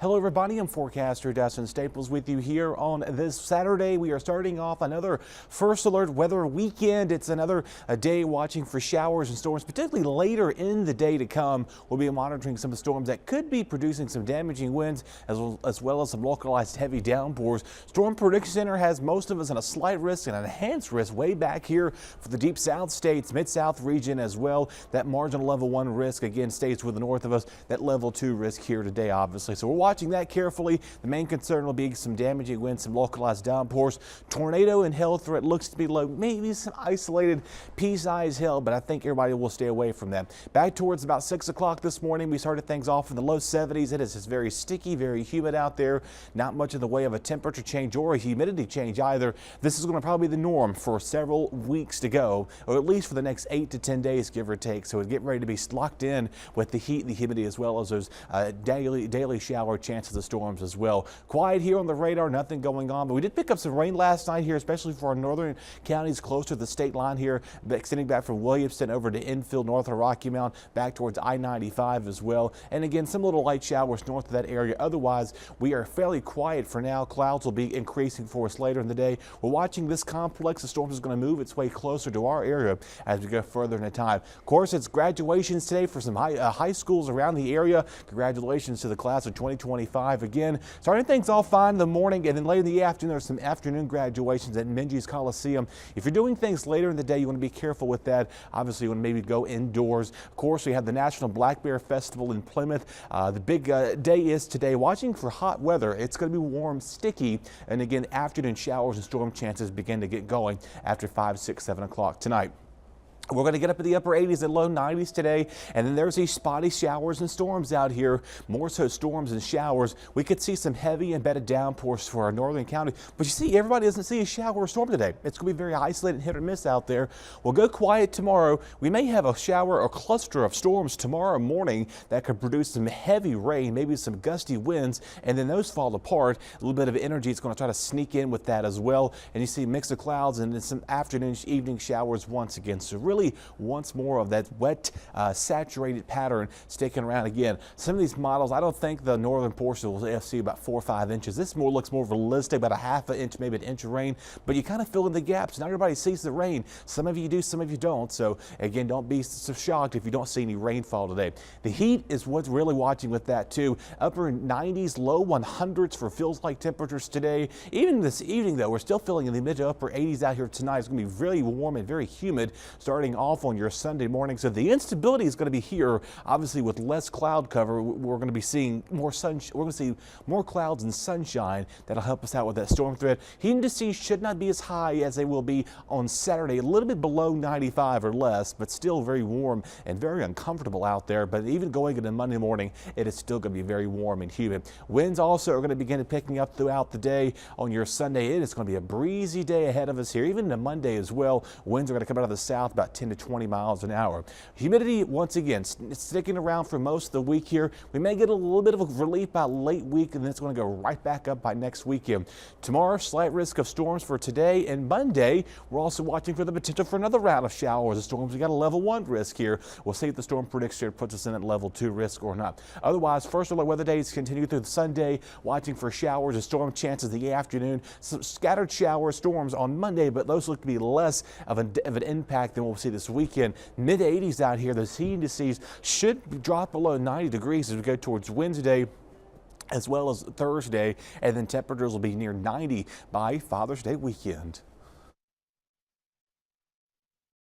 Hello everybody, I'm forecaster Dustin Staples with you here on this Saturday. We are starting off another first alert weather weekend. It's another day watching for showers and storms, particularly later in the day to come. We'll be monitoring some of the storms that could be producing some damaging winds as well as some localized heavy downpours. Storm Prediction Center has most of us in a slight risk and an enhanced risk way back here for the deep south states, mid-south region as well. That marginal level 1 risk again stays with the north of us. That level 2 risk here today, obviously. So we're watching that carefully. The main concern will be some damaging winds, some localized downpours. Tornado and hail threat looks to be low, maybe some isolated pea-sized hail, but I think everybody will stay away from that. Back towards about 6 o'clock this morning, we started things off in the low 70s. It is just very sticky, very humid out there. Not much in the way of a temperature change or a humidity change either. This is going to probably be the norm for several weeks to go, or at least for the next 8 to 10 days, give or take. So get ready to be locked in with the heat and the humidity as well as those daily shower chances of storms as well. Quiet here on the radar, nothing going on, but we did pick up some rain last night here, especially for our northern counties close to the state line here, extending back from Williamston over to Enfield, north of Rocky Mount, back towards I-95 as well. And again, some little light showers north of that area. Otherwise, we are fairly quiet for now. Clouds will be increasing for us later in the day. We're watching this complex. The storm is going to move its way closer to our area as we go further in the time. Of course, it's graduations today for some high schools around the area. Congratulations to the class of 2025 again. Starting things off fine in the morning, and then later in the afternoon, there's some afternoon graduations at Minji's Coliseum. If you're doing things later in the day, you want to be careful with that. Obviously, you want to maybe go indoors. Of course, we have the National Black Bear Festival in Plymouth. The big day is today. Watching for hot weather. It's going to be warm, sticky, and again, afternoon showers and storm chances begin to get going after 5, 6, 7 o'clock tonight. We're going to get up in the upper 80s and low 90s today, and then there's these spotty showers and storms out here. More so storms and showers. We could see some heavy embedded downpours for our northern county, but you see, everybody doesn't see a shower or storm today. It's going to be very isolated, hit or miss out there. We'll go quiet tomorrow. We may have a shower or cluster of storms tomorrow morning that could produce some heavy rain, maybe some gusty winds, and then those fall apart. A little bit of energy is going to try to sneak in with that as well, and you see a mix of clouds and then some afternoon, evening showers once again. So really once more of that wet, saturated pattern sticking around again. Some of these models, I don't think the northern portion will see about 4 or 5 inches. This looks more realistic, about a half an inch, maybe an inch of rain, but you kind of fill in the gaps. Not everybody sees the rain. Some of you do, some of you don't. So again, don't be so shocked if you don't see any rainfall today. The heat is what's really watching with that too. Upper 90s, low 100s for feels like temperatures today. Even this evening though, we're still feeling in the mid to upper 80s out here tonight. It's going to be really warm and very humid starting off on your Sunday morning. So the instability is going to be here. Obviously, with less cloud cover, we're going to be seeing more sun. We're going to see more clouds and sunshine that'll help us out with that storm threat. Heat indices should not be as high as they will be on Saturday, a little bit below 95 or less, but still very warm and very uncomfortable out there. But even going into Monday morning, it is still going to be very warm and humid. Winds also are going to begin picking up throughout the day on your Sunday. It is going to be a breezy day ahead of us here, even into Monday as well. Winds are going to come out of the south about 10 to 20 miles an hour. Humidity, once again, sticking around for most of the week here. We may get a little bit of a relief by late week, and then it's going to go right back up by next weekend. Tomorrow, slight risk of storms for today, and Monday, we're also watching for the potential for another round of showers and storms. We got a level 1 risk here. We'll see if the storm prediction puts us in at level 2 risk or not. Otherwise, first alert weather days continue through the Sunday, watching for showers and storm chances in the afternoon. Some scattered showers, storms on Monday, but those look to be less of an impact than we'll see this weekend. Mid 80s out here. Those heat indices should drop below 90 degrees as we go towards Wednesday as well as Thursday, and then temperatures will be near 90 by Father's Day weekend.